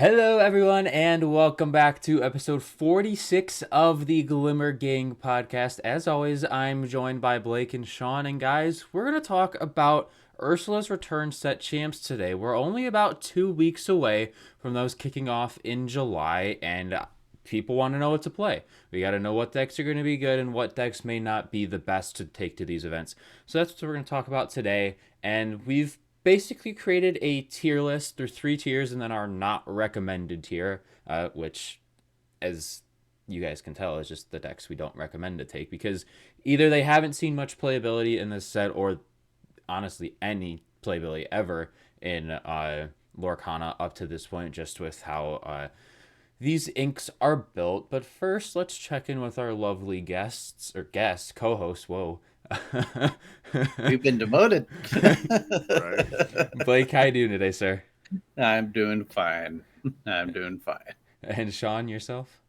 Hello, everyone, and welcome back to episode 46 of the Glimmer Gang podcast. As always, I'm joined by Blake and Sean, and guys, we're going to talk about Ursula's return set champs today. We're only about 2 weeks away from those kicking off in July, and people want to know what to play. We got to know what decks are going to be good and what decks may not be the best to take to these events. So that's what we're going to talk about today, and we've basically created a tier list. There's 3 tiers and then our not recommended tier, which, as you guys can tell, is just the decks we don't recommend to take because either they haven't seen much playability in this set or honestly any playability ever in Lorcana up to this point, just with how these inks are built. But first, let's check in with our lovely guests, co-hosts. Whoa. We've been demoted. Right. Blake, how you doing today, sir? I'm doing fine. I'm doing fine. And Sean, yourself?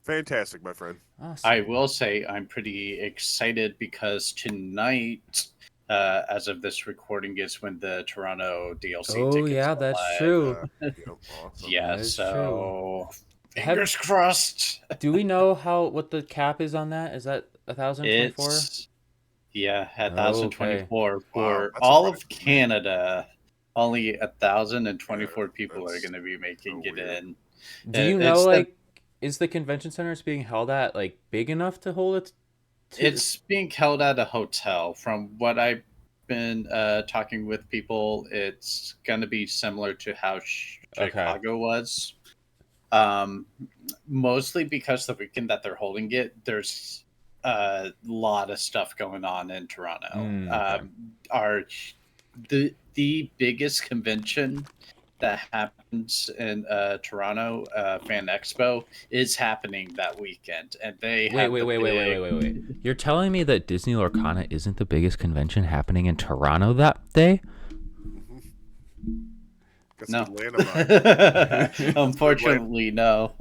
Fantastic, my friend. Awesome. I will say I'm pretty excited because tonight, as of this recording, is when the Toronto DLC Oh, tickets yeah, go that's live. true. Awesome. Yeah, That is so fingers crossed. Do we know what the cap is on that? Is that 1,024? It's at Okay. 1,024 for Wow, that's all of surprising. Canada. Only 1,024 people are that's going to be making so it weird. in. Do you know, It's the is the convention center it's being held at, big enough to hold it to? It's being held at a hotel. From what I've been talking with people, it's going to be similar to how Okay. Chicago was. Um, Mostly because the weekend that they're holding it, there's a lot of stuff going on in Toronto. Okay. Our the biggest convention that happens in Toronto, Fan Expo, is happening that weekend, and they have Wait. You're telling me that Disney Lorcana isn't the biggest convention happening in Toronto that day? No. Atlanta Unfortunately, no.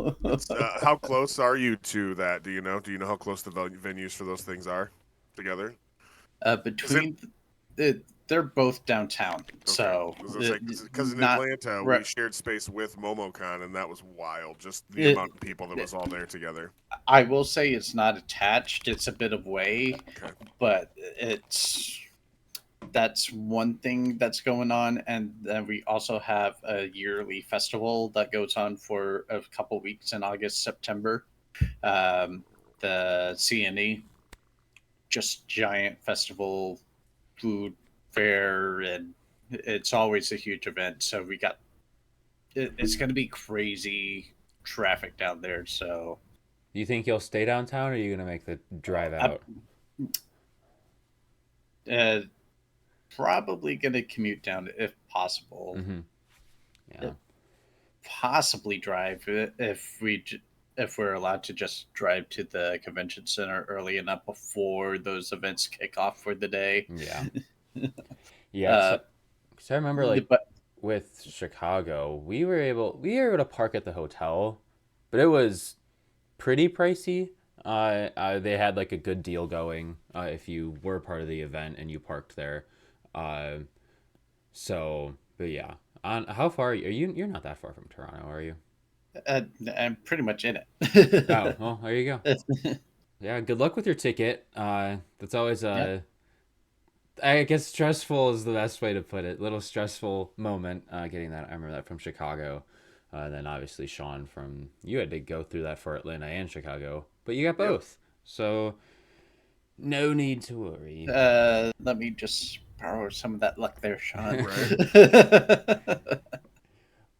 how close are you to that? Do you know? Do you know how close the venues for those things are together? Between they're both downtown, so Because in not Atlanta re- we shared space with MomoCon, and that was wild. Just the amount of people that was all there together. I will say it's not attached. It's a bit of way, Okay. but that's one thing that's going on, and then we also have a yearly festival that goes on for a couple weeks in August, September. The CNE, just giant festival, food fair, and it's always a huge event. So it's going to be crazy traffic down there. So Do you think you'll stay downtown or are you going to make the drive I'm out? uh, probably going to commute down if possible. Mm-hmm. Yeah. Possibly drive if we're allowed to just drive to the convention center early enough before those events kick off for the day. Yeah. Yeah. Uh, Because I remember, but with Chicago, we were able to park at the hotel, but it was pretty pricey. They had a good deal going if you were part of the event and you parked there. Uh, but yeah. On how far are you? You're not that far from Toronto, are you? I'm pretty much in Oh, it. well, there you go. Yeah, good luck with your ticket. That's always Yeah. I guess stressful is the best way to put it. Little stressful moment getting that. I remember that from Chicago. And then obviously Sean you had to go through that for Atlanta and Chicago, but you got Yep. both. So no need to worry. Let me just borrow some of that luck there, Sean. Right.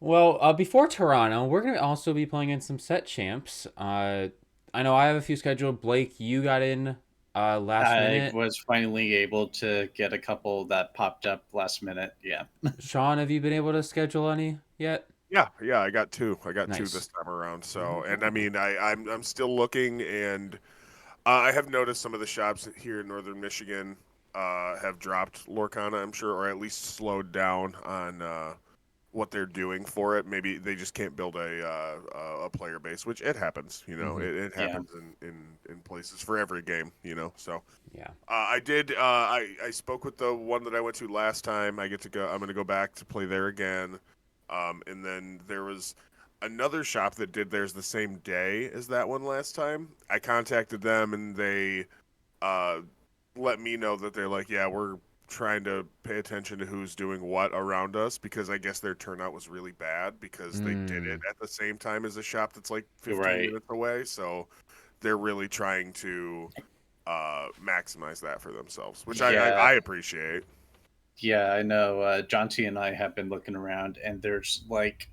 Well, before Toronto, we're going to also be playing in some set champs. I know I have a few scheduled. Blake, you got in last I minute. was finally able to get a couple that popped up last minute. Yeah. Sean, have you been able to schedule any yet? Yeah, I got two. I got two Nice. this time around. So, and I mean, I'm still looking, and I have noticed some of the shops here in northern Michigan have dropped Lorcana, I'm sure, or at least slowed down on what they're doing for it. Maybe they just can't build a player base, which it happens. Mhm. It Yeah. happens in places for every game. So Yeah. I did. I spoke with the one that I went to last time. I get to go. I'm going to go back to play there again. And then there was another shop that did theirs the same day as that one last time. I contacted them and they let me know that they're like, yeah, we're trying to pay attention to who's doing what around us because I guess their turnout was really bad because they did it at the same time as a shop that's like 15 Right. minutes away. So they're really trying to maximize that for themselves, which Yeah. I appreciate. Yeah, I know. John T and I have been looking around, and there's like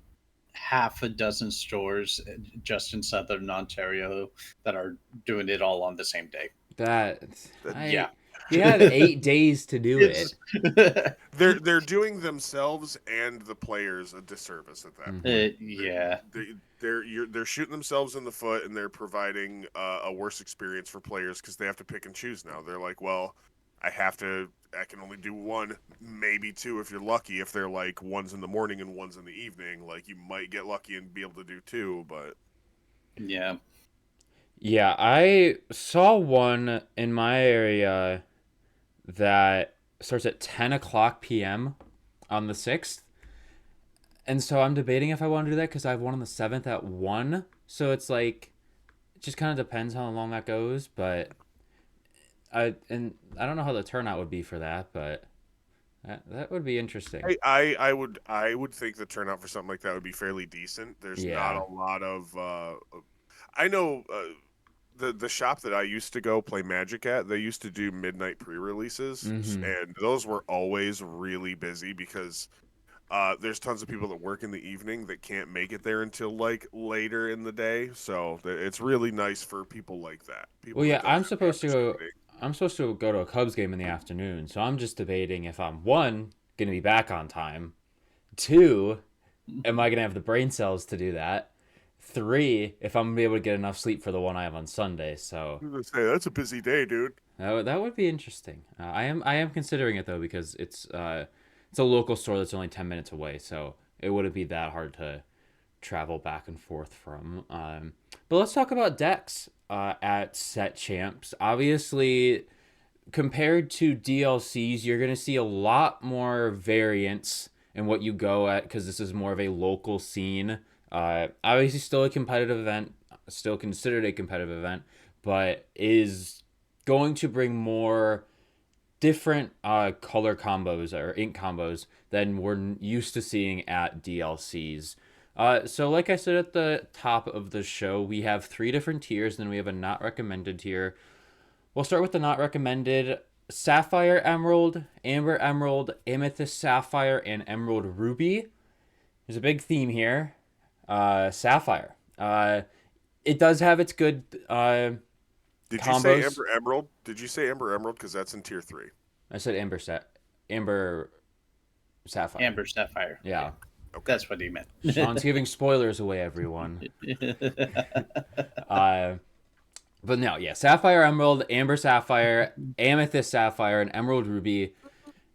half a dozen stores just in southern Ontario that are doing it all on the same day. That Yeah. I you have 8 days to do It's it. They're doing themselves and the players a disservice at that Mhm. point. yeah. They're shooting themselves in the foot and they're providing a worse experience for players because they have to pick and choose now. They're like, well, I can only do one, maybe two if you're lucky. If they're like one's in the morning and one's in the evening, like you might get lucky and be able to do two, but Yeah. Yeah, I saw one in my area that starts at 10 o'clock p.m. on the 6th. And so I'm debating if I want to do that because I have one on the 7th at 1. So it's like, it just kind of depends how long that goes. But I don't know how the turnout would be for that, but that would be interesting. I would think the turnout for something like that would be fairly decent. There's not Yeah. a lot of I know the shop that I used to go play Magic at, they used to do midnight pre-releases, Mm-hmm. and those were always really busy because there's tons of people that work in the evening that can't make it there until like later in the day. So it's really nice for people like that, people Well, that yeah, don't have the opportunity. I'm supposed to go to a Cubs game in the afternoon. So I'm just debating if I'm one, gonna be back on time. Two, am I gonna have the brain cells to do that? Three, if I'm gonna be able to get enough sleep for the one I have on Sunday. So I was gonna say that's a busy day, dude. that would be interesting. I am considering it though because it's a local store that's only 10 minutes away, so it wouldn't be that hard to travel back and forth from. But let's talk about decks at Set Champs. Obviously, compared to DLCs, you're going to see a lot more variance in what you go at because this is more of a local scene. Obviously, still a competitive event, still considered a competitive event, but is going to bring more different color combos or ink combos than we're used to seeing at DLCs. So, like I said at the top of the show, we have 3 different tiers, and then we have a not recommended tier. We'll start with the not recommended: Sapphire Emerald, Amber Emerald, Amethyst Sapphire, and Emerald Ruby. There's a big theme here. Sapphire. It does have its good Did you say combos. Amber Emerald? Did you say Amber Emerald? Because that's in tier 3. I said Amber Sapphire. Amber Sapphire. Yeah. Okay. That's what he meant. Sean's giving spoilers away, everyone. Uh, but no, yeah, Sapphire Emerald, Amber Sapphire, Amethyst Sapphire, and Emerald Ruby.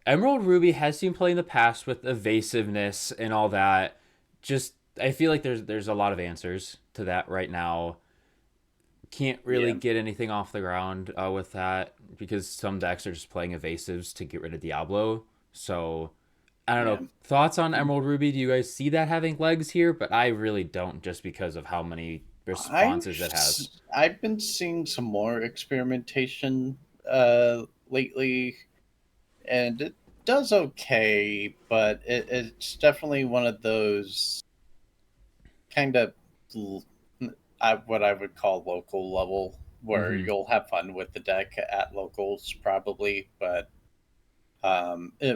Emerald Ruby has seen play in the past with evasiveness and all that. Just I feel like there's a lot of answers to that right now. Can't really Yeah. get anything off the ground with that because some decks are just playing evasives to get rid of Diablo. So I don't Yeah. know. Thoughts on Emerald Ruby? Do you guys see that having legs here? But I really don't, just because of how many responses it has. I've been seeing some more experimentation lately, and it does okay, but it's definitely one of those kind of what I would call local level, where Mm-hmm. you'll have fun with the deck at locals probably, but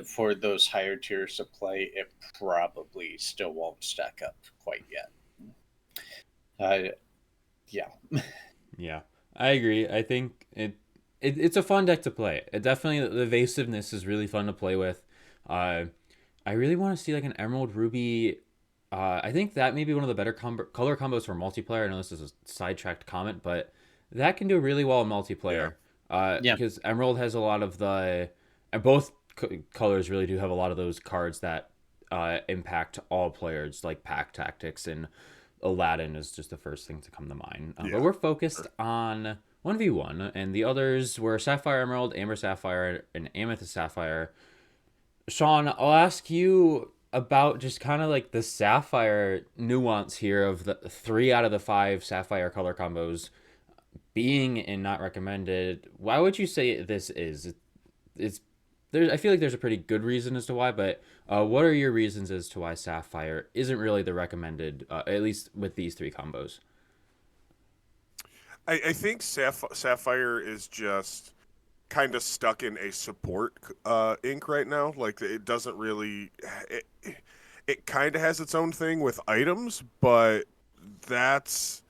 for those higher tiers of play, it probably still won't stack up quite yet. Uh, yeah. Yeah, I agree. I think it's a fun deck to play. It definitely the evasiveness is really fun to play with. Uh, I really want to see like an Emerald Ruby. I think that may be one of the better color combos for multiplayer. I know this is a sidetracked comment, but that can do really well in Yeah. multiplayer. Yeah. Because Emerald has a lot of the, and both colors really do have a lot of those cards that impact all players, like Pack Tactics and Aladdin is just the first thing to come to mind. Yeah. But we're focused on 1v1, and the others were Sapphire Emerald, Amber Sapphire, and Amethyst Sapphire. Sean, I'll ask you about just kind of like the sapphire nuance here of the 3 out of the 5 sapphire color combos being and not recommended. Why would you say this is? It's there's I feel like there's a pretty good reason as to why, but what are your reasons as to why sapphire isn't really the recommended, at least with these 3 combos? I think Sapphire is just kind of stuck in a support ink right now. Like it doesn't really. It kind of has its own thing with items, but that's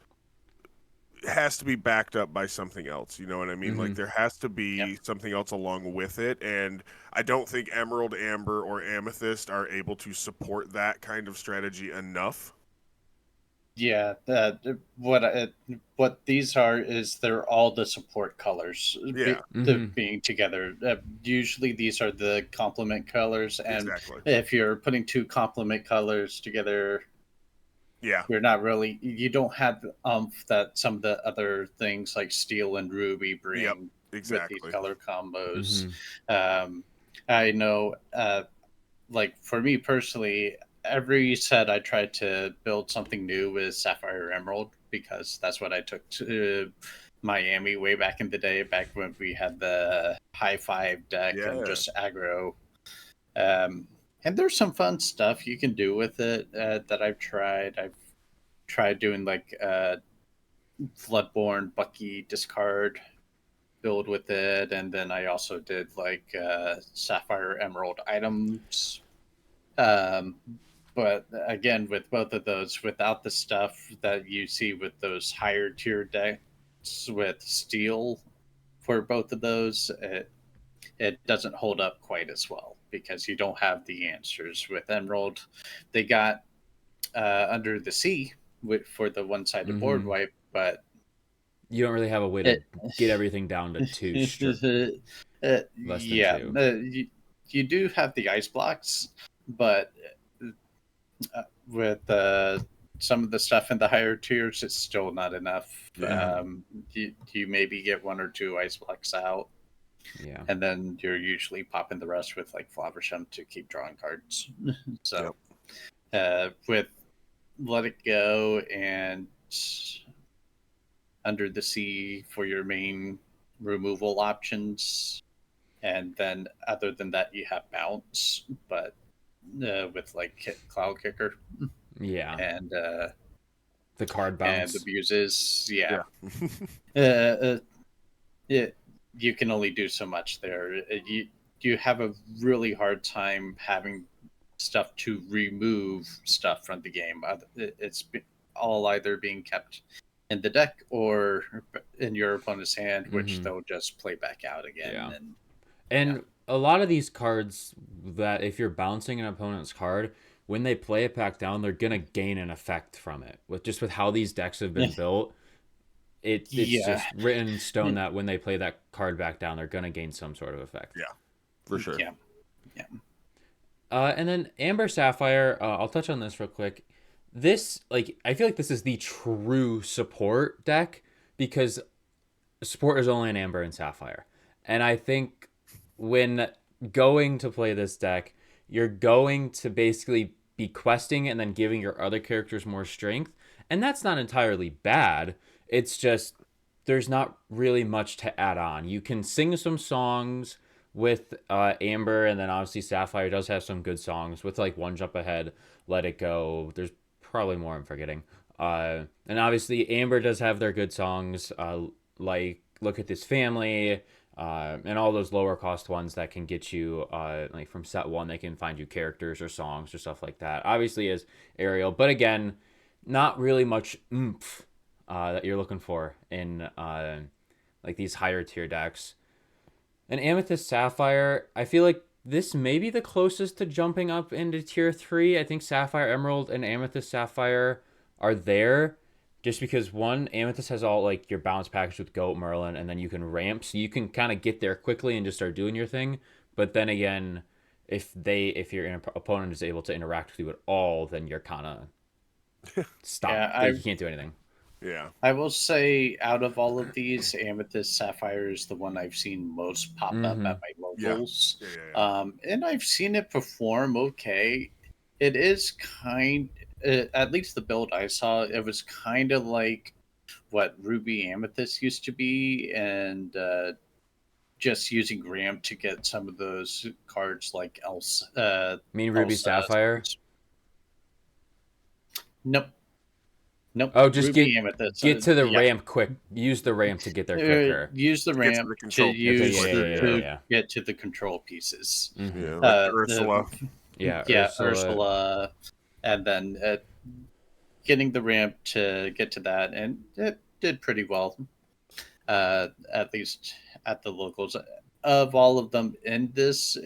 has to be backed up by something else. You know what I mean? Like Mm-hmm. there has to Yep. be something else along with it, and I don't think Emerald, Amber, or Amethyst are able to support that kind of strategy enough. Yeah, what these are is they're all the support colors Yeah, Mm-hmm. being together. Usually, these are the complement colors, and exactly. if you're putting two complement colors together, Yeah, you're not really you don't have the that some of the other things like steel and ruby yep, bring with these exactly. color combos. Mm-hmm. Um, I know, like for me personally, every set I tried to build something new with Sapphire Emerald because that's what I took to Miami way back in the day, back when we had the high five deck and Yeah, just aggro. Um, and there's some fun stuff you can do with it that I've tried. I've tried doing like Floodborne Bucky discard build with it, and then I also did like Sapphire Emerald items. Um, but again, with both of those, without the stuff that you see with those higher tier decks with steel for both of those, it doesn't hold up quite as well because you don't have the answers with Emerald. They got Under the Sea for the one-sided board Mm-hmm. wipe, but You don't really have a way to it, get everything down to two, less than yeah, two. you do have the ice blocks, but with some of the stuff in the higher tiers, it's still not enough. yeah, You maybe get one or two ice blocks out, Yeah. and then you're usually popping the rest with like Floversome to keep drawing cards. yep. So with Let It Go and Under the Sea for your main removal options, and then other than that, you have Bounce, but with like Cloud Kicker Yeah. and The card the bounce. Muses, yeah. Yeah. Uh, uh, it, you can only do so much there. You have a really hard time having stuff to remove stuff from the game. It's all either being kept in the deck or in your opponent's hand, which Mm-hmm. they'll just play back out again. Yeah. And yeah, And a lot of these cards that if you're bouncing an opponent's card, when they play it back down, they're gonna gain an effect from it. With how these decks have been built, it's yeah, just written in stone that when they play that card back down, they're gonna gain some sort of effect. Yeah, for sure. yeah, yeah. And then Amber Sapphire, I'll touch on this real quick. This, like, I feel like this is the true support deck because support is only an Amber and Sapphire. And I think when going to play this deck, you're going to basically be questing and then giving your other characters more strength. And that's not entirely bad. It's just there's not really much to add on. You can sing some songs with Amber, and then obviously Sapphire does have some good songs with like One Jump Ahead, Let It Go. There's probably more I'm forgetting. And obviously Amber does have their good songs, like Look at This Family, and all those lower cost ones that can get you, like from set one, they can find you characters or songs or stuff like that. Obviously, is Ariel, but again, not really much oomph that you're looking for in like these higher tier decks. And Amethyst Sapphire, I feel like this may be the closest to jumping up into tier 3. I think Sapphire Emerald and Amethyst Sapphire are there just because one, Amethyst has all like your bounce package with Goat Merlin, and then you can ramp, so you can kind of get there quickly and just start doing your thing. But then again, if your opponent is able to interact with you at all, then you're kind of Yeah, stopped. Like you can't do anything. Yeah, I will say, out of all of these, Amethyst Sapphire is the one I've seen most pop up Mm-hmm. at my yeah, locals. yeah, yeah, yeah. And I've seen it perform okay. it is at least the build I saw, it was kind of like what Ruby Amethyst used to be, and just using ramp to get some of those cards like Ruby Elsa. Sapphire? Nope, nope. Oh, just Ruby Amethyst. get to the Yeah, ramp quick. Use the ramp to get there quicker. use the To get to ramp the to control Okay, use yeah. to get to the control pieces. Mm-hmm. Yeah, like Uh, Ursula. Yeah, yeah, Ursula. and then getting the ramp to get to that, and it did pretty well. At least at the locals. Of all of them in this,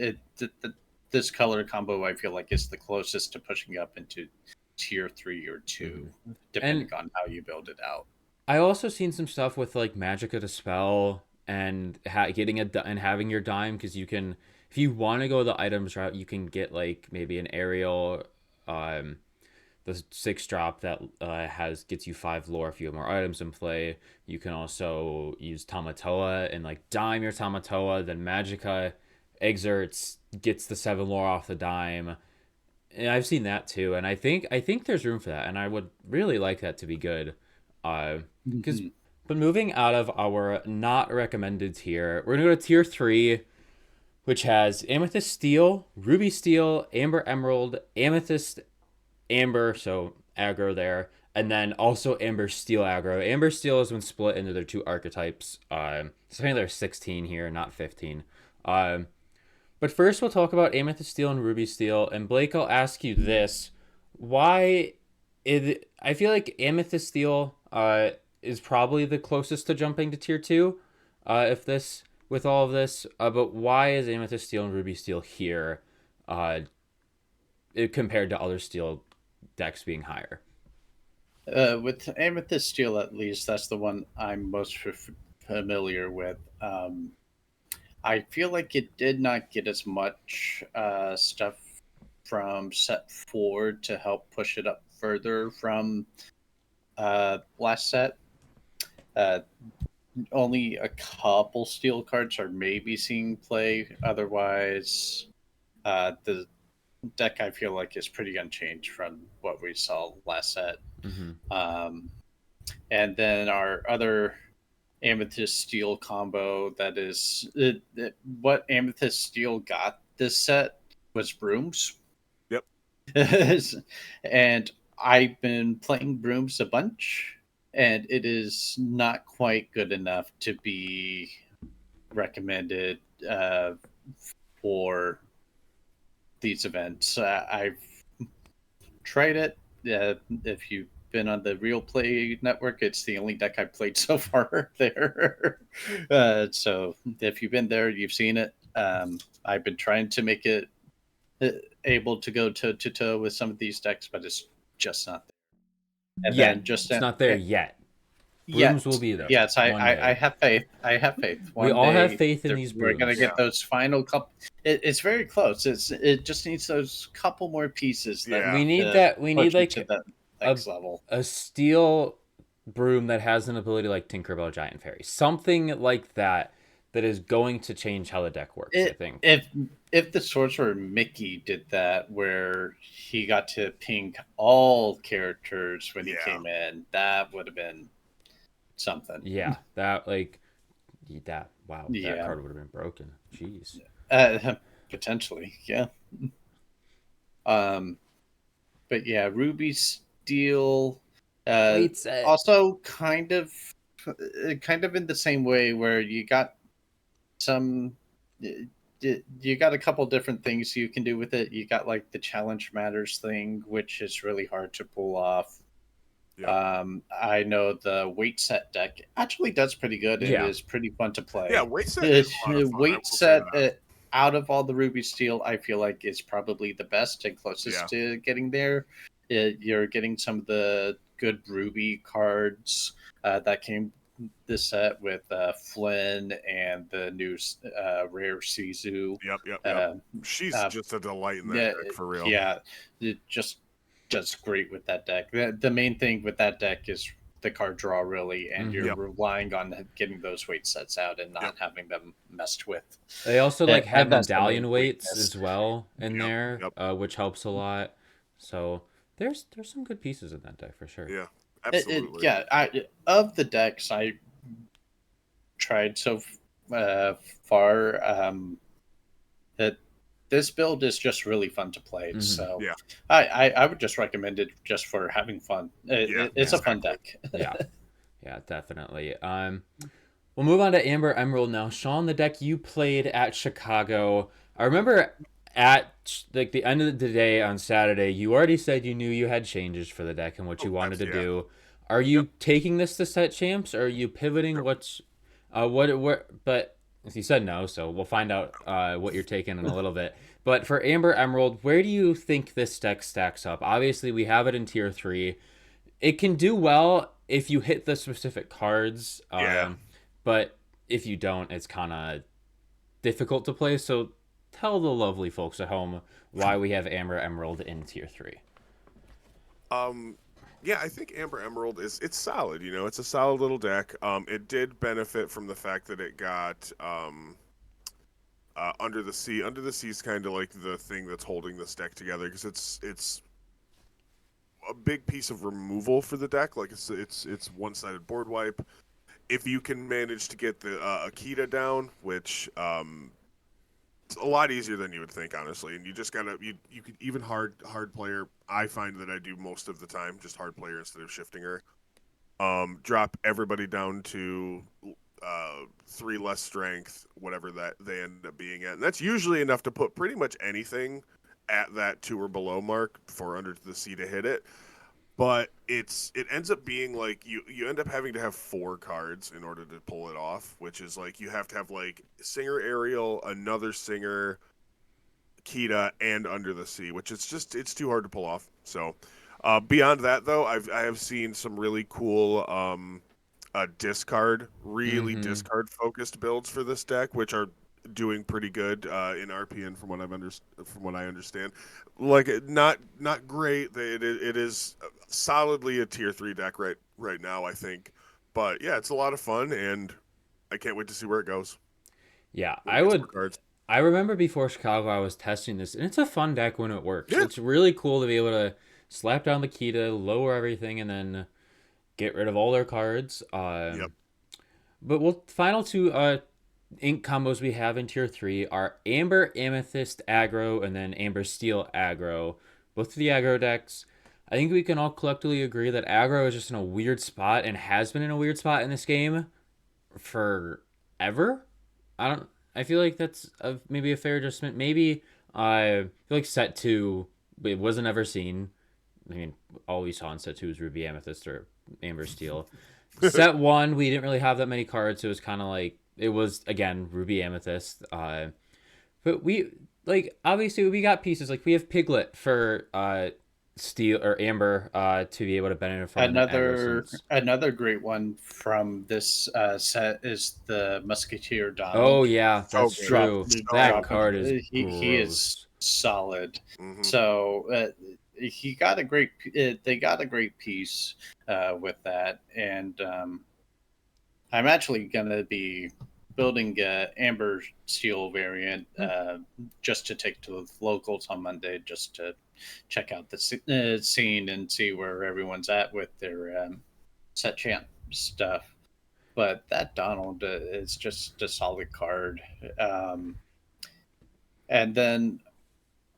this color combo I feel like is the closest to pushing up into tier 3 or 2, depending And on how you build it out. I also seen some stuff with like Magica to spell and and having your dime, because you can, if you want to go the items route, you can get like maybe an aerial, um, the 6 drop that gets you 5 lore if you have more items in play. You can also use Tamatoa and like dime your Tamatoa. Then Magica exerts, gets the 7 lore off the dime. And I've seen that too, and I think there's room for that, and I would really like that to be good. Because but moving out of our not recommended tier, we're gonna go to tier 3, which has Amethyst Steel, Ruby Steel, Amber Emerald, Amethyst Amber, so aggro there, and then also Amber Steel aggro. Amber Steel has been split into their 2 archetypes. So I think there's 16 here, not 15. But first, we'll talk about Amethyst Steel and Ruby Steel. And Blake, I'll ask you this: why? I feel like Amethyst Steel is probably the closest to jumping to tier 2. If this with all of this, but why is Amethyst Steel and Ruby Steel here? Compared to other steel decks being higher. With Amethyst Steel, at least, that's the one I'm most familiar with. I feel like it did not get as much stuff from set 4 to help push it up further from last set. Only a couple steel cards are maybe seeing play. Otherwise, the deck I feel like is pretty unchanged from what we saw last set. Mm-hmm. And then our other Amethyst Steel combo, that is what Amethyst Steel got this set was brooms. Yep. And I've been playing brooms a bunch, and it is not quite good enough to be recommended for these events. I've tried it. If you've been on the Real Play Network, it's the only deck I've played so far there. So if you've been there, you've seen it. I've been trying to make it able to go toe to toe with some of these decks, but it's just not there. And Yeah, then just it's not there yet. Yes, Brooms will be there. yes, I have faith. I have faith. We all have faith in these We're gonna brooms. get those final couple. It's very close. It just needs those couple more pieces. Yeah. We need that. We need like to the next level. a steel broom that has an ability like Tinkerbell Giant Fairy. Something like that is going to change how the deck works, I think. If the Sorcerer Mickey did that, where he got to ping all characters when he came in, that would have been something. Yeah, that wow, that card would have been broken. Jeez. Potentially, yeah. But yeah, Ruby Steel, also kind of in the same way, where you got you got a couple different things you can do with it. You got like the Challenge Matters thing, which is really hard to pull off. Yeah. I know the weight set deck actually does pretty good. It is pretty fun to play. Yeah, weight set is a lot of fun. Weight set out of all the Ruby Steel, I feel like is probably the best and closest to getting there. You're getting some of the good Ruby cards that came this set with Flynn and the new rare Sizu. Yep. She's just a delight in that deck, for real. Yeah, it just does great with that deck. The main thing with that deck is the card draw, really, and you're relying on getting those weight sets out and not having them messed with. They also have medallion weights as well in there, which helps a lot. So there's some good pieces in that deck for sure. Yeah, absolutely. Of the decks I tried so far, that this build is just really fun to play. Mm-hmm. So Yeah, I would just recommend it just for having fun. yeah, It's a Yeah. fun exactly. deck. Yeah. Yeah, definitely. We'll move on to Amber Emerald now. Sean, the deck you played at Chicago. I remember at like the end of the day on Saturday, you already said you knew you had changes for the deck and what you Oh, wanted to yeah. do. Are Yep. you taking this to set champs, or are you pivoting? Nope. What's But if you said no, so we'll find out what you're taking in a little bit. But for Amber Emerald, where do you think this deck stacks up? Obviously, we have it in tier 3. It can do well if you hit the specific cards, Yeah. but if you don't, it's kind of difficult to play. So tell the lovely folks at home why we have Amber Emerald in tier 3. Um, yeah, I think Amber Emerald it's solid. You know, it's a solid little deck. It did benefit from the fact that it got Under the Sea. Under the Sea is kind of like the thing that's holding this deck together because it's a big piece of removal for the deck. Like it's one-sided board wipe. If you can manage to get the Akita down, which it's a lot easier than you would think, honestly. And you just gotta you could even hard player. I find that I do most of the time just hard player instead of shifting her. Drop everybody down to 3 less strength, whatever that they end up being at, and that's usually enough to put pretty much anything at that 2 or below mark for Under the Sea to hit it. But it ends up being like you end up having to have 4 cards in order to pull it off, which is like you have to have like Singer Ariel, another Singer, Kita, and Under the Sea, which is just it's too hard to pull off. So beyond that, though, I have seen some really cool really Mm-hmm. discard focused builds for this deck, which are doing pretty good in RPN from what I understand. Like not great. It is solidly a tier 3 deck right now, I think. But yeah, it's a lot of fun, and I can't wait to see where it goes Yeah, when it gets more cards. I remember before Chicago, I was testing this, and it's a fun deck when it works. Yeah, It's really cool to be able to slap down the Kita, lower everything, and then get rid of all their cards. yep. But we'll final two ink combos we have in tier 3 are Amber Amethyst aggro and then Amber Steel aggro. Both of the aggro decks. I think we can all collectively agree that aggro is just in a weird spot and has been in a weird spot in this game forever. I don't. I feel like that's maybe a fair adjustment. Maybe I feel like set 2 it wasn't ever seen. I mean, all we saw in set 2 was Ruby Amethyst or Amber Steel. Set 1 we didn't really have that many cards, so it was kind of like it was again Ruby Amethyst. But we like obviously we got pieces like we have Piglet for Steel or Amber to be able to benefit from the aggro sense. Another great one from this set is the Musketeer Oh Donald. yeah, So that's good. Drop true. That So drop him. card is He is gross. solid. hmm So he got a great. They got a great piece with that, and I'm actually gonna be building a Amber Steel variant just to take to the locals on Monday, just to check out the scene and see where everyone's at with their set champ stuff. But that Donald is just a solid card. Um, and then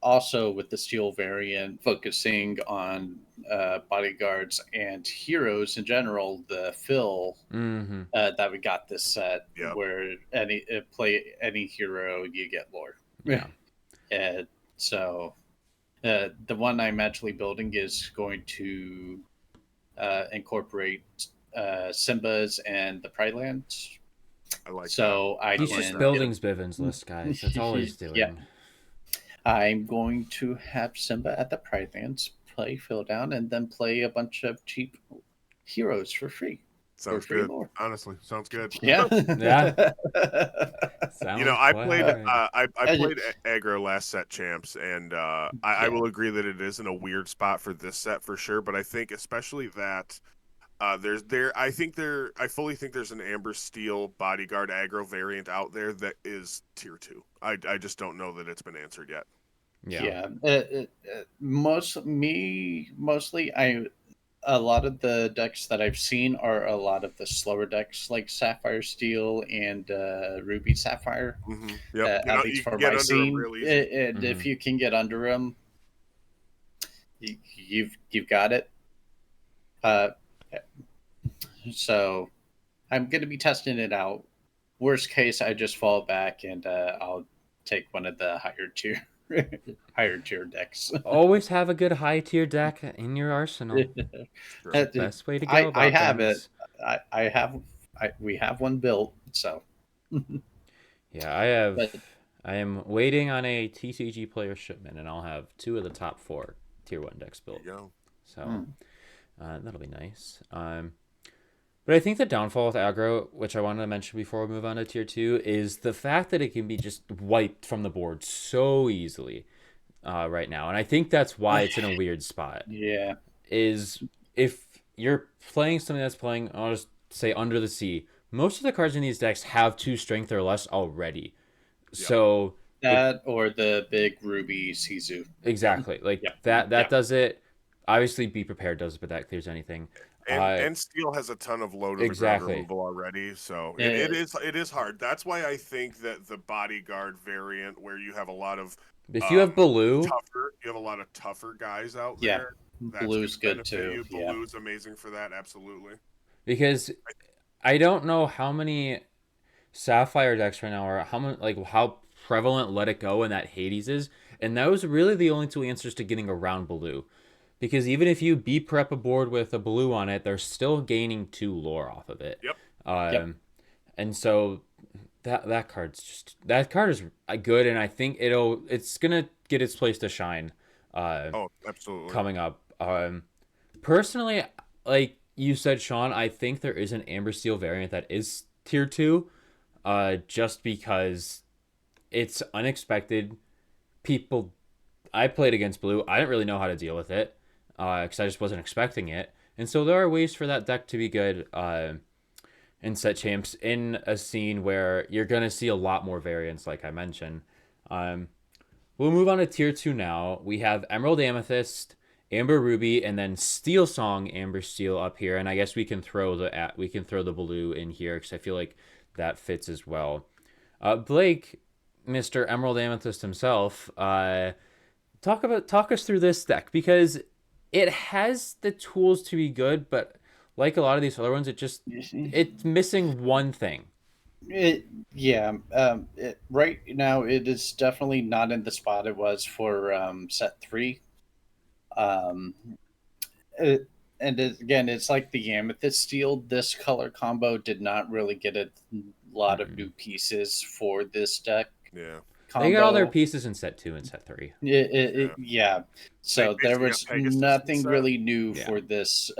also with the steel variant, focusing on bodyguards and heroes in general, the fill Mm-hmm. that we got this set, Yep. where any play any hero, you get lore. Yeah. And so the one I'm actually building is going to incorporate Simba's and the Pride Lands. I like that. So I He's I like just can that. building Bivens list, guys. That's all he's yeah, doing. I'm going to have Simba at the Pride Lands play fill down and then play a bunch of cheap heroes for free. For Sounds free good. lore. Honestly, sounds good. Yeah. Yeah. You know, Sounds I quite played alright. I played aggro last set champs, and I Yeah. will agree that it is in a weird spot for this set for sure. But I think especially that I fully think there's an Amber Steel bodyguard aggro variant out there that is tier 2. I just don't know that it's been answered yet. Yeah. Mostly, a lot of the decks that I've seen are a lot of the slower decks like Sapphire Steel and Ruby Sapphire. Yep. At least You can for get my under them scene, real easy. and if you can get under them, you've got it. Uh, so I'm going to be testing it out. Worst case, I just fall back and I'll take one of the higher tier decks. Always have a good high tier deck in your arsenal. Sure. It's the best way to go I about have it. things. I have. We have one built. So. Yeah, I have. But I am waiting on a TCG player shipment, and I'll have 2 of the top 4 tier 1 decks There built. you go. So that'll be nice. But I think the downfall with aggro, which I wanted to mention before we move on to tier 2, is the fact that it can be just wiped from the board so easily right now. And I think that's why it's in a weird spot. yeah. Is if you're playing something that's playing, I'll just say Under the Sea, most of the cards in these decks have 2 strength or less already. Yep. So That or the big Ruby Sizu. exactly, like Yeah. that does it. Obviously, Be Prepared does it, but that clears anything. And Steel has a ton of low to the ground removal already, so it is hard. That's why I think that the bodyguard variant, where you have a lot of If you have Baloo, you have a lot of tougher guys out Yeah. there. That's Blue's gonna good benefit too. you. Yeah. Baloo's amazing for that, absolutely. because I don't know how many Sapphire decks right now are how prevalent Let It Go and that Hades is, and that was really the only 2 answers to getting around Baloo. Because even if you be prep a board with a Baloo on it, they're still gaining 2 lore off of it. Yep. And so that card is good, and I think it's gonna get its place to shine. Oh, absolutely. Coming up. Personally, like you said, Sean, I think there is an Amber Steel variant that is tier 2, just because it's unexpected. I played against Blue. I didn't really know how to deal with it, because I just wasn't expecting it. And so there are ways for that deck to be good in set champs in a scene where you're going to see a lot more variants, like I mentioned. We'll move on to tier 2 now. We have Emerald Amethyst, Amber Ruby, and then Steel Song Amber Steel up here. And I guess we can throw the Blue in here because I feel like that fits as well. Blake, Mr. Emerald Amethyst himself, talk us through this deck, because it has the tools to be good, but like a lot of these other ones, it's missing one thing. Right now it is definitely not in the spot it was for set 3. Again, it's like the Amethyst Steel. This color combo did not really get a lot of new pieces for this deck. Yeah. Combo. They got all their pieces in set 2 and set 3. Yeah. So there was nothing really new for this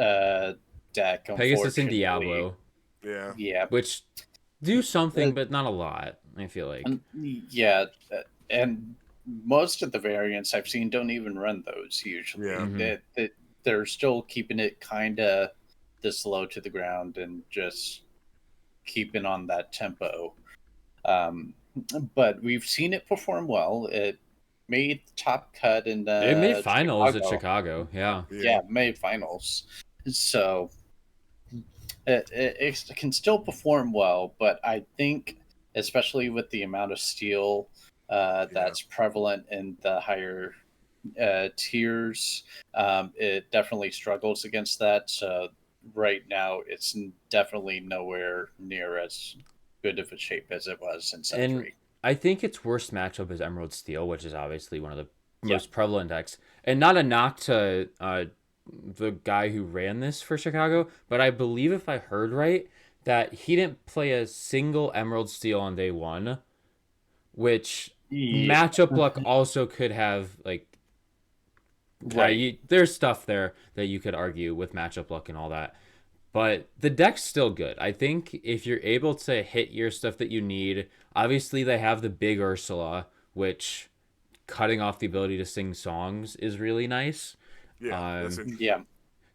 deck. Pegasus and Diablo. Yeah. Which do something, but not a lot, I feel like. And most of the variants I've seen don't even run those usually. Yeah. They're still keeping it kind of this low to the ground and just keeping on that tempo. But we've seen it perform well. It made the top cut in it made finals Chicago. at Chicago. Yeah, made finals. So it can still perform well, but I think, especially with the amount of steel that's prevalent in the higher tiers, it definitely struggles against that. So right now, it's definitely nowhere near as good of a shape as it was in set 3. I think its worst matchup is Emerald Steel, which is obviously one of the most prevalent decks. And not a knock to the guy who ran this for Chicago, but I believe, if I heard right, that he didn't play a single Emerald Steel on day 1, which matchup luck also could have, like, there's stuff there that you could argue with matchup luck and all that. But the deck's still good. I think if you're able to hit your stuff that you need, obviously they have the big Ursula, which cutting off the ability to sing songs is really nice.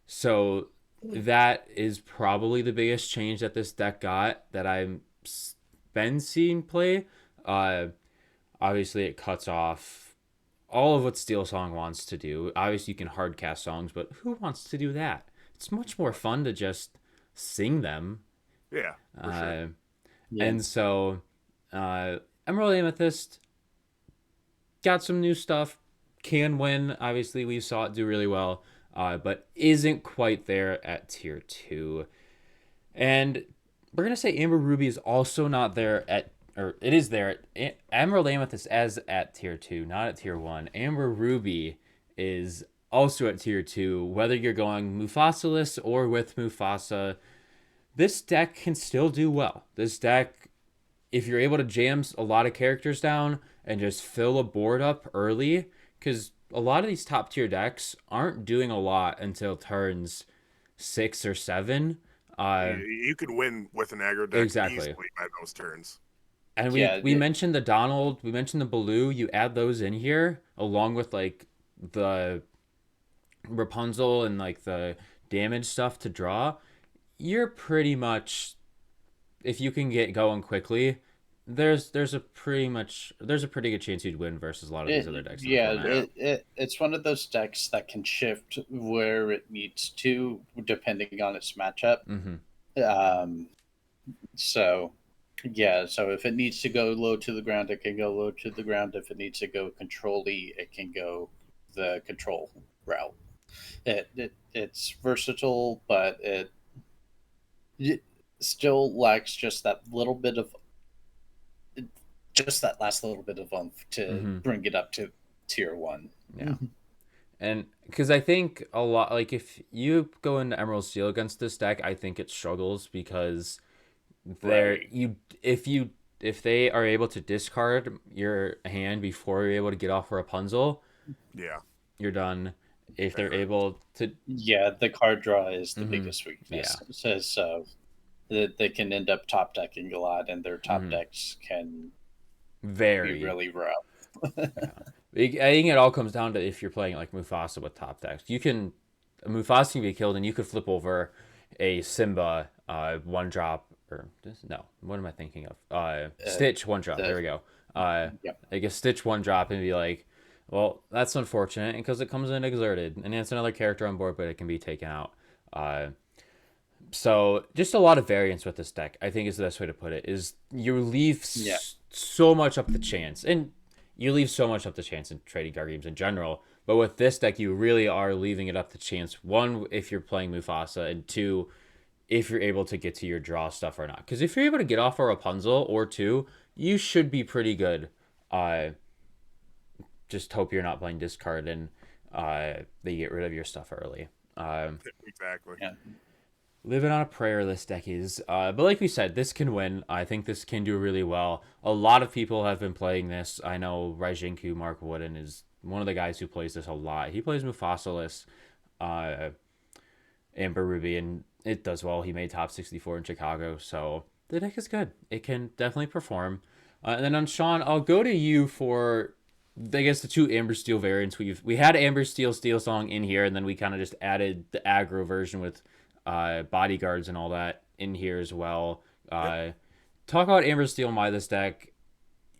So that is probably the biggest change that this deck got that I've been seeing play. Obviously it cuts off all of what Steel Song wants to do. Obviously, you can hard cast songs, but who wants to do that? It's much more fun to just sing them. Yeah, for sure. Uh, Yeah. and so, Emerald Amethyst got some new stuff. Can win. Obviously, we saw it do really well, but isn't quite there at tier 2. And we're gonna say Amber Ruby is also not there at, or it is there at Emerald Amethyst as at tier 2, not at tier 1. Amber Ruby is also at tier 2. Whether you're going Mufasa-less or with Mufasa, this deck can still do well. This deck, if you're able to jam a lot of characters down and just fill a board up early, because a lot of these top tier decks aren't doing a lot until turns 6 or 7. You could win with an aggro deck Exactly. easily by those turns. And Yeah, we mentioned the Donald, we mentioned the Baloo. You add those in here along with like the Rapunzel and like the damage stuff to draw. You're pretty much, if you can get going quickly, there's a pretty good chance you'd win versus a lot of these other decks in the yeah, format. it's one of those decks that can shift where it needs to depending on its matchup. Mm-hmm. So yeah, so if it needs to go low to the ground, it can go low to the ground. If it needs to go control-y, it can go the control route. It's versatile, but it still lacks just that last little bit of oomph to Mm-hmm. bring it up to tier 1. Yeah. And because I think a lot, like if you go into Emerald Steel against this deck, I think it struggles because they're Right. if they are able to discard your hand before you're able to get off Rapunzel, Yeah. you're done. If they're Very. able to, Yeah, the card draw is the mm-hmm, biggest weakness. yeah, So that they can end up top decking a lot, and their top mm-hmm, decks can be very, really rough. yeah. I think it all comes down to if you're playing like Mufasa with top decks. Mufasa can be killed, and you could flip over a Simba one drop or no, what am I thinking of? Stitch one drop. There we go. Yep. Like a Stitch one drop and be like, well, that's unfortunate because it comes in exerted, and it's another character on board, but it can be taken out. So just a lot of variance with this deck, I think, is the best way to put it. Is you leave Yeah. so much up the chance, and you leave so much up the chance in trading card games in general. But with this deck, you really are leaving it up to chance. One, if you're playing Mufasa, and two, if you're able to get to your draw stuff or not. Because if you're able to get off a Rapunzel or two, you should be pretty good. Just hope you're not playing discard and they get rid of your stuff early. Exactly. Yeah. Living on a prayer this deck is. But like we said, this can win. I think this can do really well. A lot of people have been playing this. I know Raijinku Mark Wooden is one of the guys who plays this a lot. He plays Mufasa-less, Amber Ruby, and it does well. He made top 64 in Chicago, so the deck is good. It can definitely perform. And then on Sean, I'll go to you for, I guess, the two Amber Steel variants. We had Amber Steel Steel Song in here, and then we kind of just added the aggro version with bodyguards and all that in here as well. Talk about Amber Steel Midas deck.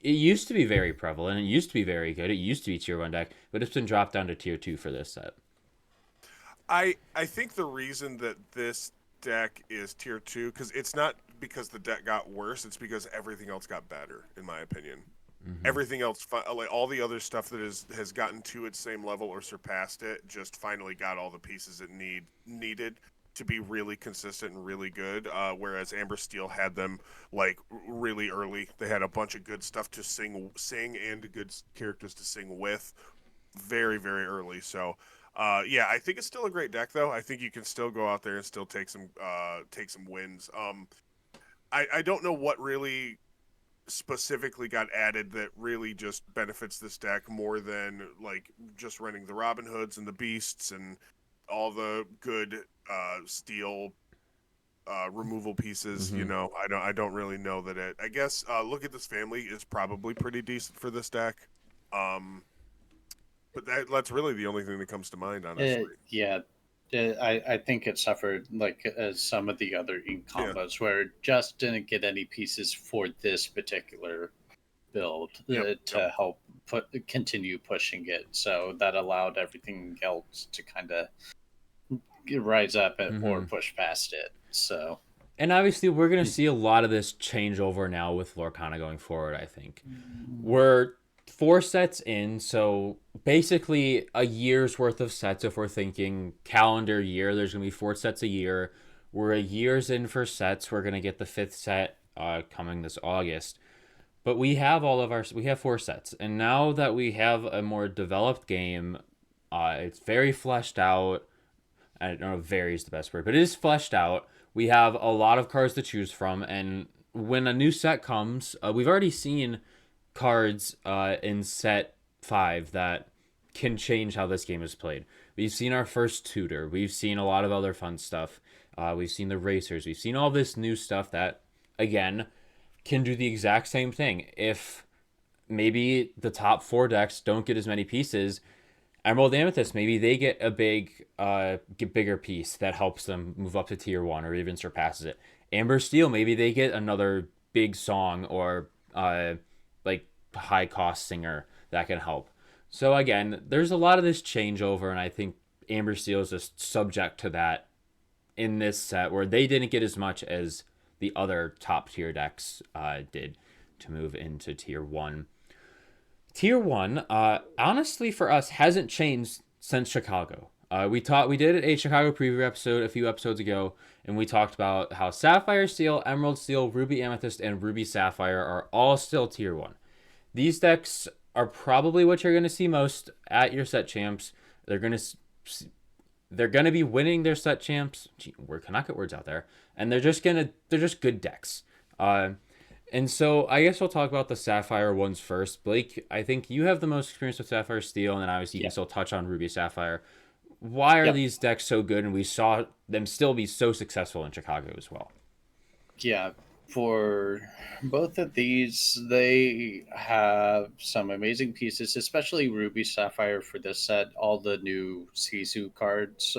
It used to be very prevalent. It used to be very good. It used to be tier 1 deck, but it's been dropped down to tier 2 for this set. I think the reason that this deck is tier 2, because it's not because the deck got worse, it's because everything else got better, in my opinion. Mm-hmm. Everything else, like all the other stuff that has gotten to its same level or surpassed it, just finally got all the pieces it needed to be really consistent and really good. Whereas Amber Steel had them like really early. They had a bunch of good stuff to sing and good characters to sing with, very very early. So. Yeah, I think it's still a great deck, though. I think you can still go out there and still take some wins. I don't know what really specifically got added that really just benefits this deck more than like just running the Robin Hoods and the Beasts and all the good steel removal pieces. Mm-hmm. You know, I don't really know that it. I guess Look at This Family is probably pretty decent for this deck. But that's really the only thing that comes to mind, honestly. Yeah. I think it suffered like as some of the other ink Yeah. combos where it just didn't get any pieces for this particular build Yep. to help continue pushing it. So that allowed everything else to kind of rise up or push past it. So, And obviously, we're going to see a lot of this change over now with Lorcana going forward, I think. We're 4 sets in, so basically a year's worth of sets. If we're thinking calendar year, there's going to be 4 sets a year. We're a year's in for sets. We're going to get the 5th set coming this August. But we have we have 4 sets. And now that we have a more developed game, it's very fleshed out. I don't know if very is the best word, but it is fleshed out. We have a lot of cards to choose from, and when a new set comes, we've already seen cards in set 5 that can change how this game is played. We've seen our first tutor. We've seen a lot of other fun stuff. We've seen the racers. We've seen all this new stuff that, again, can do the exact same thing. If maybe the top 4 decks don't get as many pieces, Emerald Amethyst, maybe they get a bigger piece that helps them move up to tier 1 or even surpasses it. Amber Steel, maybe they get another big song or like high cost singer that can help. So again, there's a lot of this changeover, and I think Amber Steel is just subject to that in this set where they didn't get as much as the other top tier decks did to move into tier 1. Tier 1, honestly for us, hasn't changed since Chicago. We did a Chicago preview episode a few episodes ago, and we talked about how Sapphire Steel, Emerald Steel, Ruby Amethyst, and Ruby Sapphire are all still tier 1. These decks are probably what you're going to see most at your set champs. They're going to be winning their set champs. Gee, we cannot get words out there, and they're just good decks. And so I guess we'll talk about the Sapphire ones first. Blake, I think you have the most experience with Sapphire Steel, and then obviously you can still touch on Ruby Sapphire. Why are these decks so good, and we saw them still be so successful in Chicago as well? Yeah, for both of these, they have some amazing pieces, especially Ruby Sapphire for this set. All the new Sisu cards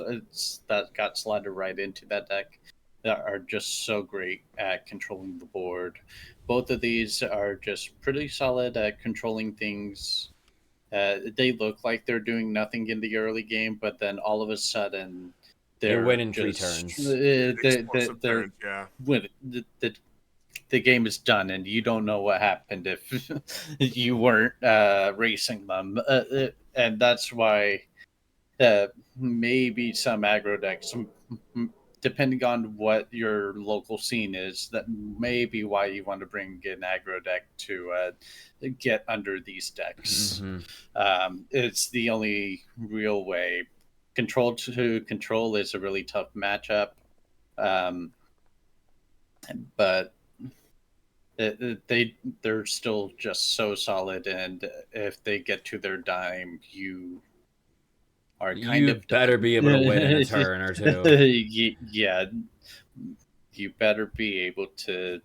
that got slotted right into that deck that are just so great at controlling the board. Both of these are just pretty solid at controlling things. They look like they're doing nothing in the early game, but then all of a sudden They're they're winning 3 just turns. they're when the game is done, and you don't know what happened if you weren't racing them, and that's why maybe some aggro decks, depending on what your local scene is, that may be why you want to bring an aggro deck to get under these decks. It's the only real way. Control to control is a really tough matchup, but they're still just so solid, and if they get to their dime, you are kind you of better done. be able to win in a turn or two. Yeah, you better be able to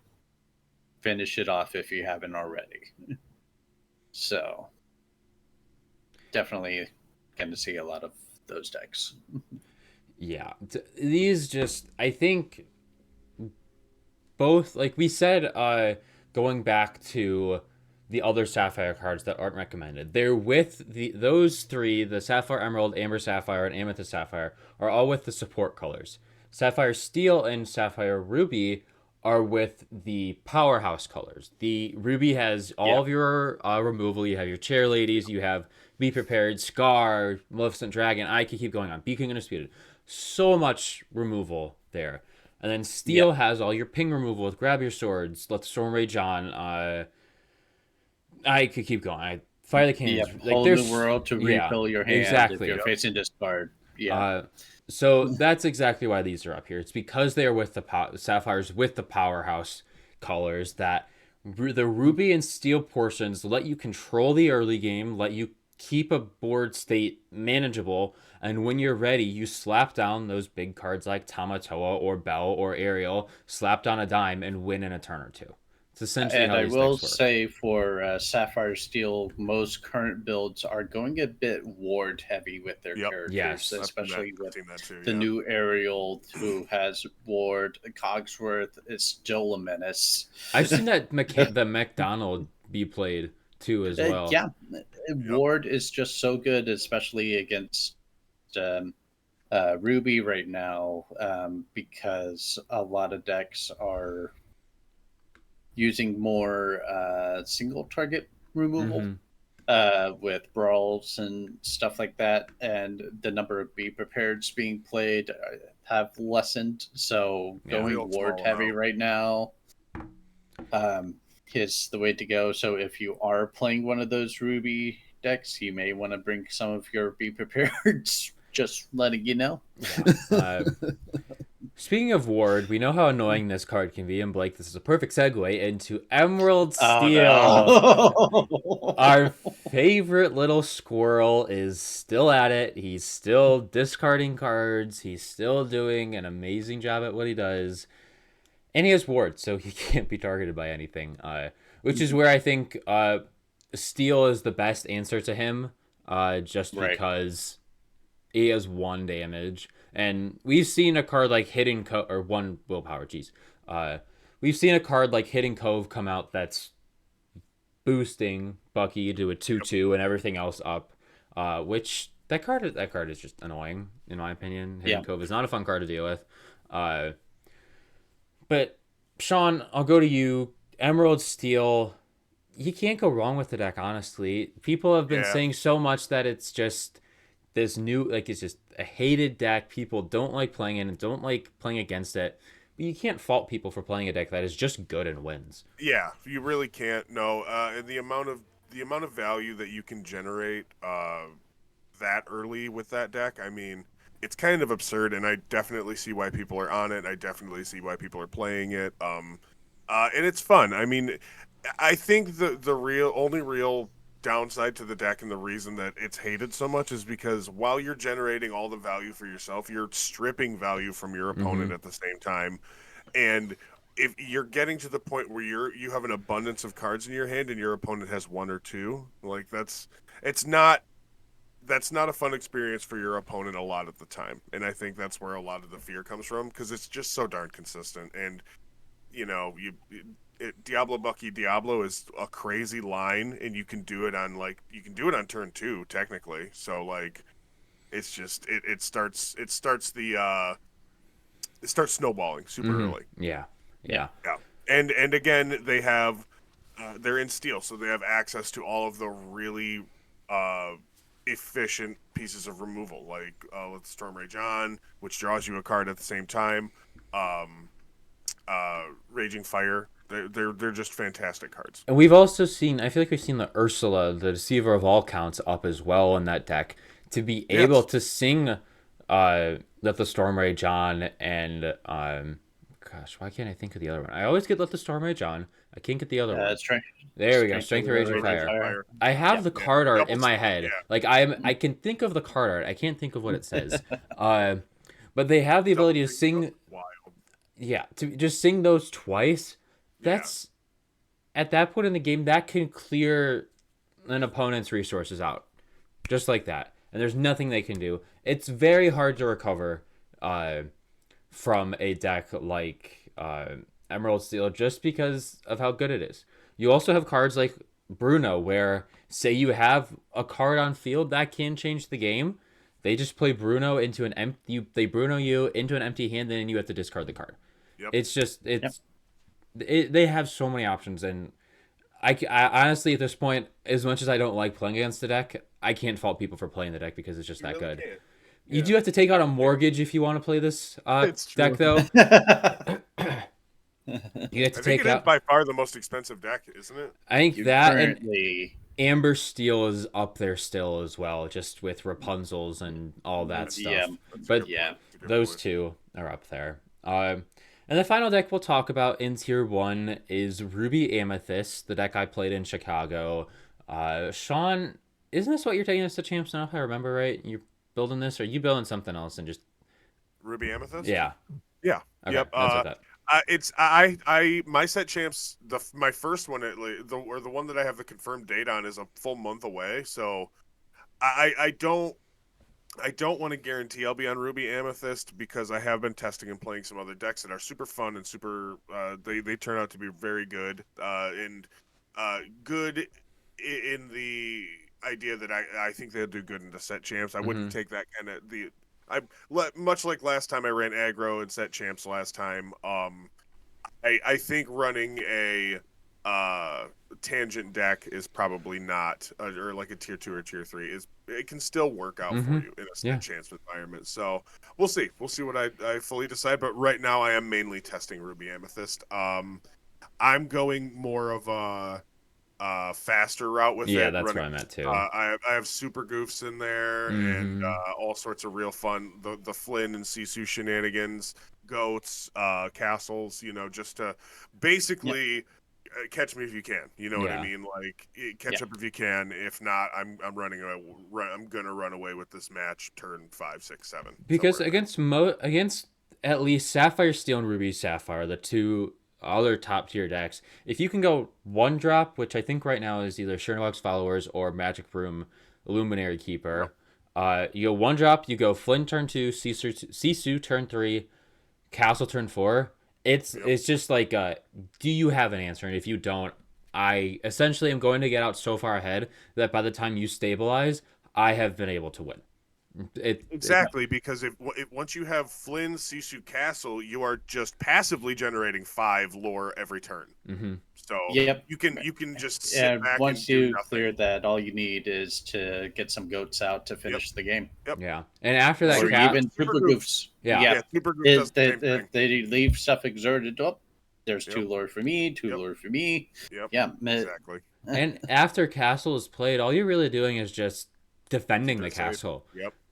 finish it off if you haven't already. So definitely going to see a lot of those decks. Yeah, these just, I think both, like we said, going back to the other Sapphire cards that aren't recommended, they're with those 3, the Sapphire Emerald, Amber Sapphire, and Amethyst Sapphire, are all with the support colors. Sapphire Steel and Sapphire Ruby are with the powerhouse colors. The Ruby has all of your removal. You have your chair ladies. You have Be Prepared, Scar, Maleficent Dragon. I could keep going on. Beacon Undisputed. So much removal there. And then Steel has all your ping removal with Grab Your Swords, Let the Storm Rage On. I could keep going. Fire the Cannons. Hold the world to refill your hand exactly. if you're facing discard. So that's exactly why these are up here. It's because they are with the Sapphires with the powerhouse colors that the Ruby and Steel portions let you control the early game, let you keep a board state manageable, and when you're ready, you slap down those big cards like Tamatoa or Belle or Ariel, slap down a dime, and win in a turn or two. It's essentially and how I these will decks work. say for Sapphire Steel, most current builds are going a bit ward heavy with their characters, especially with the new Ariel who has ward. Cogsworth is still a menace. I've seen that the McDonald be played too as well. Yeah, Ward is just so good, especially against um, Ruby right now, because a lot of decks are using more single target removal Mm-hmm. with brawls and stuff like that, and the number of be prepareds being played have lessened. So Yeah. going Real ward small heavy amount. right now is the way to go. So if you are playing one of those Ruby decks, you may want to bring some of your be prepared. Just letting you know. Yeah. Speaking of Ward, we know how annoying this card can be, and Blake, this is a perfect segue into Emerald Oh Steel. Our no! favorite little squirrel is still at it. He's still discarding cards. He's still doing an amazing job at what he does. And he has Ward, so he can't be targeted by anything. Which is where I think Steel is the best answer to him, just Right. because he has 1 damage. And we've seen a card like Hidden Cove, or 1 willpower, jeez. We've seen a card like Hidden Cove come out that's boosting Bucky to a 2/2 and everything else up, which that card is just annoying in my opinion. Hidden Yeah. Cove is not a fun card to deal with. But Sean, I'll go to you. Emerald Steel, you can't go wrong with the deck, honestly. People have been Yeah. saying so much that it's just this new, like, it's just a hated deck. People don't like playing it and don't like playing against it. But you can't fault people for playing a deck that is just good and wins. Yeah, you really can't. No, and the amount of value that you can generate that early with that deck, I mean, it's kind of absurd, and I definitely see why people are on it. I definitely see why people are playing it. And it's fun. I mean, I think the only real downside to the deck and the reason that it's hated so much is because while you're generating all the value for yourself, you're stripping value from your opponent at the same time. And if you're getting to the point where you have an abundance of cards in your hand and your opponent has one or two, like it's not that's not a fun experience for your opponent a lot of the time. And I think that's where a lot of the fear comes from because it's just so darn consistent. And Diablo Bucky Diablo is a crazy line, and you can do it on turn 2 technically. So like, it's just it starts snowballing super early. Yeah. Yeah. Yeah. Yeah, and again they're in steel, so they have access to all of the really uh, efficient pieces of removal, like with Storm Rage on, which draws you a card at the same time. Um, Raging Fire. They're just fantastic cards. And we've also seen, I feel like we've seen the Ursula, the Deceiver of All Counts, up as well in that deck to be able Yes. to sing Let the Storm Rage on and, gosh, why can't I think of the other one? I always get Let the Storm Rage on. I can't get the other one. Strength. There we go, Strength of Raging Raging Fire. Fire. I have the card art in Double my strike, head. yeah. Like I can think of the card art. I can't think of what it says. But they have the ability to sing. Wild. Yeah, to just sing those twice. That's at that point in the game that can clear an opponent's resources out, just like that. And there's nothing they can do. It's very hard to recover from a deck like Emerald Steel just because of how good it is. You also have cards like Bruno, where say you have a card on field that can change the game. They just play Bruno into an empty. They Bruno you into an empty hand, and then you have to discard the card. Yep. It's just they have so many options, and I honestly at this point, as much as I don't like playing against the deck, I can't fault people for playing the deck because it's just that really good. can't. You do have to take out a mortgage if you want to play this It's true. deck, though. You have to I think take it is out. by far the most expensive deck, isn't it? I think You that and currently Amber Steel is up there still as well, just with Rapunzel's and all that stuff. Yeah. But Yeah. those two are up there. And the final deck we'll talk about in Tier 1 is Ruby Amethyst, the deck I played in Chicago. Sean, isn't this what you're taking us to Champs now, if I remember right? You're building this, or are you building something else and just... Ruby Amethyst. Yeah. Yeah. Okay, Yep. that's what that. It's my set champs. My first one, the one that I have the confirmed date on, is a full month away. So I don't want to guarantee I'll be on Ruby Amethyst because I have been testing and playing some other decks that are super fun and super. They turn out to be very good. And good in the idea that I think they'll do good in the set champs. I wouldn't take that kind of much like last time I ran aggro and set champs last time. I think running a tangent deck is probably not or like a tier 2 or tier 3 it can still work out for you in a set chance environment. So we'll see what I fully decide, but right now I am mainly testing Ruby Amethyst. I'm going more of a faster route with it. Yeah, that's what I'm at too. I have super goofs in there and all sorts of real fun. The Flynn and Sisu shenanigans, goats, castles. Just to basically catch me if you can. You know what I mean? Like catch up if you can. If not, I'm gonna run away with this match turn 5, 6, 7. Because against at least Sapphire Steel and Ruby Sapphire, the two other top tier decks, if you can go one drop, which I think right now is either Sherlock's Followers or Magic Broom Luminary Keeper, you go one drop, you go Flynn turn 2, Sisu turn 3, Castle turn 4. It's just like, do you have an answer? And if you don't, I essentially am going to get out so far ahead that by the time you stabilize, I have been able to win. Because if once you have Flynn, Sisu, Castle, you are just passively generating 5 lore every turn. So you can just sit back once and you clear that, all you need is to get some goats out to finish the game. Yeah, and after that, or even super goofs. Super goofs does the same thing. If they leave stuff exerted up, there's 2 lore for me, 2 lore for me. Exactly. And after Castle is played, all you're really doing is just defending the castle.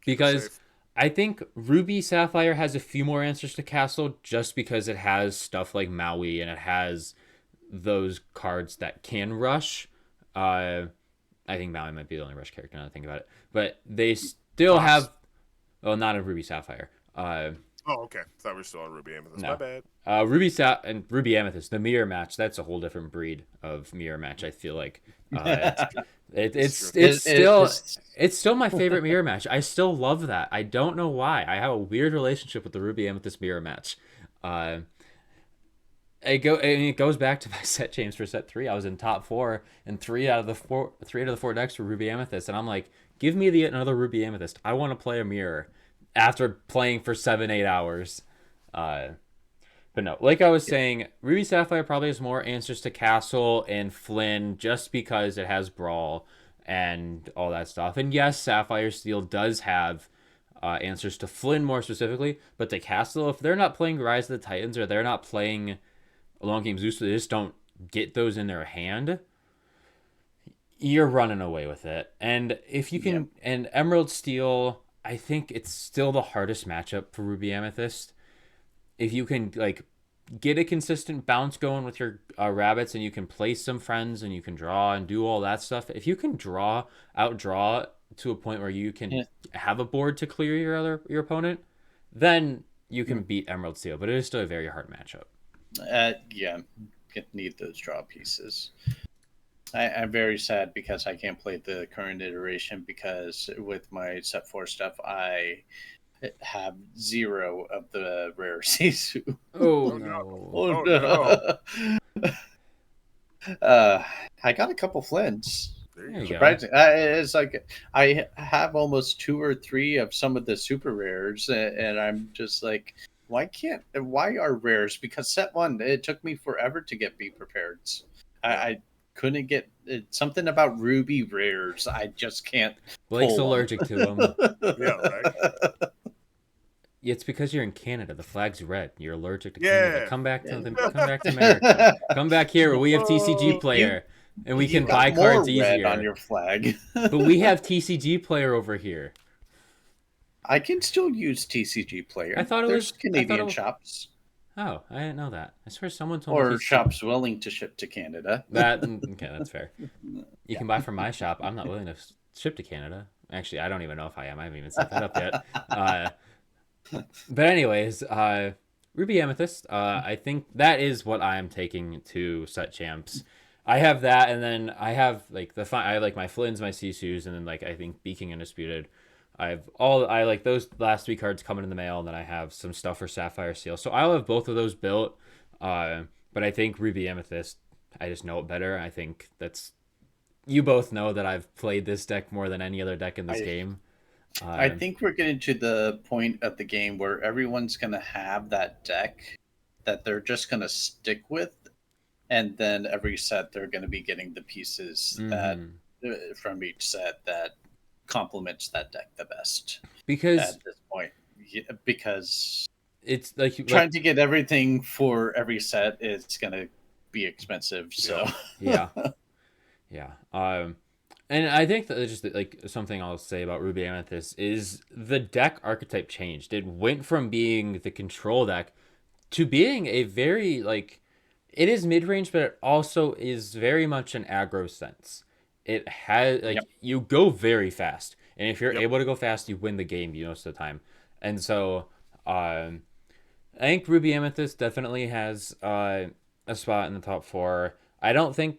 Because I think Ruby Sapphire has a few more answers to Castle just because it has stuff like Maui and it has those cards that can rush. I think Maui might be the only rush character now that I think about it. But they still have... Well, not a Ruby Sapphire. Okay. Thought we were still on Ruby Amethyst. No. My bad. And Ruby Amethyst, the mirror match, that's a whole different breed of mirror match, I feel like. It's still my favorite mirror match. I still love that. I don't know why. I have a weird relationship with the Ruby Amethyst mirror match. It goes back to my set change for set 3. I was in top 4, and 3 out of the 4 decks were Ruby Amethyst, and I'm like, give me another Ruby Amethyst. I want to play a mirror after playing for 7-8 hours. But no, like I was saying, Ruby Sapphire probably has more answers to Castle and Flynn just because it has Brawl and all that stuff. And yes, Sapphire Steel does have answers to Flynn more specifically, but to Castle, if they're not playing Rise of the Titans or they're not playing Long Game Zeus, they just don't get those in their hand, you're running away with it. And if you can, and Emerald Steel, I think it's still the hardest matchup for Ruby Amethyst. If you can get a consistent bounce going with your rabbits and you can place some friends and you can draw and do all that stuff. If you can outdraw to a point where you can have a board to clear your opponent, then you can beat Emerald Steel. But it is still a very hard matchup. Need those draw pieces. I'm very sad because I can't play the current iteration because with my set 4 stuff, I have 0 of the rare Sisu. Oh no! I got a couple Flints. There you Surprising. It's like I have almost 2 or 3 of some of the super rares, and I'm just like, why are rares? Because set 1, it took me forever to get Be Prepared. I couldn't get something about Ruby rares. I just can't. Blake's allergic to them. Right. It's because you're in Canada. The flag's red. You're allergic to Canada. Come back to America. Come back here where we have TCG player and we can buy cards easier. On your flag. But we have TCG player over here. I can still use TCG player. I thought There's Canadian shops. Oh, I didn't know that. I swear someone told me. Or shops willing to ship to Canada. Okay, that's fair. You can buy from my shop. I'm not willing to ship to Canada. Actually, I don't even know if I am. I haven't even set that up yet. But anyways, Ruby Amethyst, I think that is what I'm taking to set champs. I have that, and then I have I have my Flynn's, my Sisus, and then I think Beaking Undisputed. I like those last 3 cards coming in the mail, and then I have some stuff for Sapphire Steel. So I'll have both of those built. But I think Ruby Amethyst I just know it better. I think that's you both know that I've played this deck more than any other deck in this game. I think we're getting to the point of the game where everyone's going to have that deck that they're just going to stick with, and then every set they're going to be getting the pieces that from each set that complements that deck the best. Because at this point, because it's like trying to get everything for every set is going to be expensive. So yeah. And I think that just like something I'll say about Ruby Amethyst is the deck archetype changed. It went from being the control deck to being a very like it is mid range, but it also is very much an aggro sense. It has like you go very fast, and if you're able to go fast, you win the game most of the time. And so, I think Ruby Amethyst definitely has a spot in the top 4. I don't think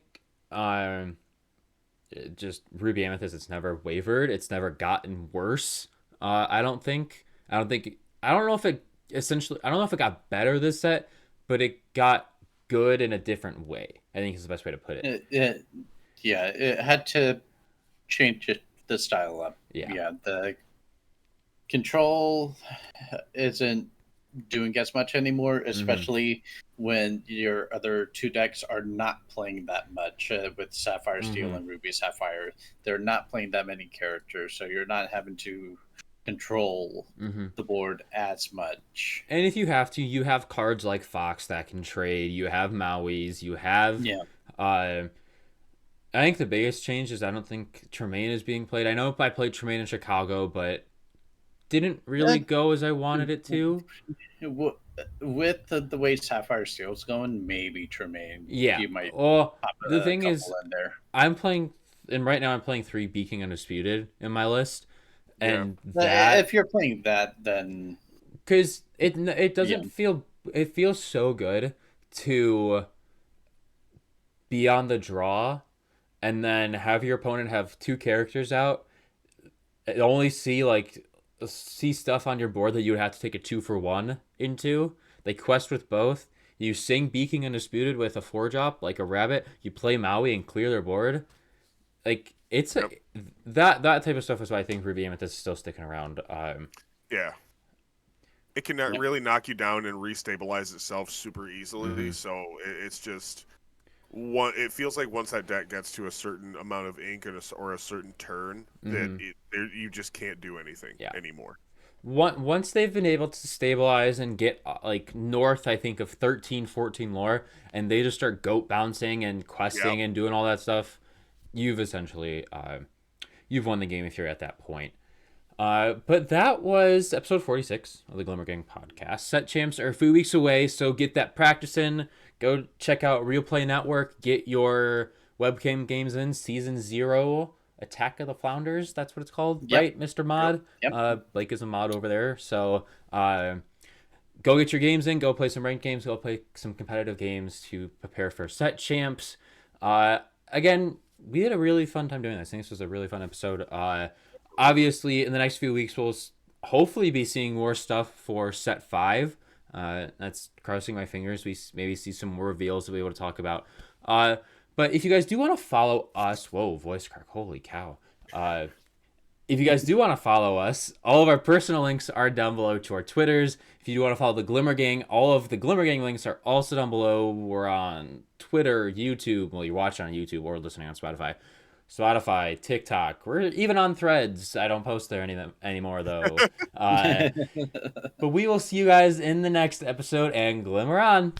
just Ruby Amethyst. It's never wavered. It's never gotten worse. I don't think. I don't know if it essentially. I don't know if it got better this set, but it got good in a different way. I think is the best way to put it. It had to change the style up. Yeah. The control isn't doing as much anymore, especially when your other 2 decks are not playing that much with Sapphire Steel and Ruby Sapphire. They're not playing that many characters, so you're not having to control the board as much. And if you have to, you have cards like Fox that can trade. You have Maui's. You have I think the biggest change is I don't think Tremaine is being played. I know I played Tremaine in Chicago, but didn't really go as I wanted it to. With the way Sapphire Steel's going, maybe Tremaine. Yeah. You might. Well, the thing is, in there. I'm playing, and right now I'm playing 3 Beaking Undisputed in my list, and that if you're playing that, then because it doesn't feel it feels so good to be on the draw, and then have your opponent have 2 characters out, and only see stuff on your board that you would have to take a 2-for-1 into. They quest with both. You sing Beaking Undisputed with a 4-drop like a rabbit. You play Maui and clear their board. Like it's that type of stuff is why I think Ruby Amethyst is still sticking around. It can really knock you down and restabilize itself super easily. So it's just it feels like once that deck gets to a certain amount of ink or a certain turn, that you just can't do anything anymore. Once they've been able to stabilize and get like north, I think, of 13, 14 lore, and they just start goat bouncing and questing and doing all that stuff, you've essentially you've won the game if you're at that point. But that was episode 46 of the Glimmer Gang podcast. Set champs are a few weeks away, so get that practice in. Go check out Real Play Network. Get your webcam games in. Season 0, Attack of the Flounders. That's what it's called, right, Mr. Mod? Yep. Blake is a mod over there. So go get your games in. Go play some ranked games. Go play some competitive games to prepare for set champs. Again, we had a really fun time doing this. I think this was a really fun episode. Obviously, in the next few weeks, we'll hopefully be seeing more stuff for set 5. That's crossing my fingers. We maybe see some more reveals to be able to talk about. But if you guys do want to follow us, whoa, voice crack, holy cow. If you guys do want to follow us, all of our personal links are down below to our Twitters. If you do want to follow the Glimmer Gang, all of the Glimmer Gang links are also down below. We're on Twitter, YouTube. Well, you're watching on YouTube or listening on Spotify, TikTok. We're even on Threads. I don't post there anymore, though. But we will see you guys in the next episode, and Glimmer on.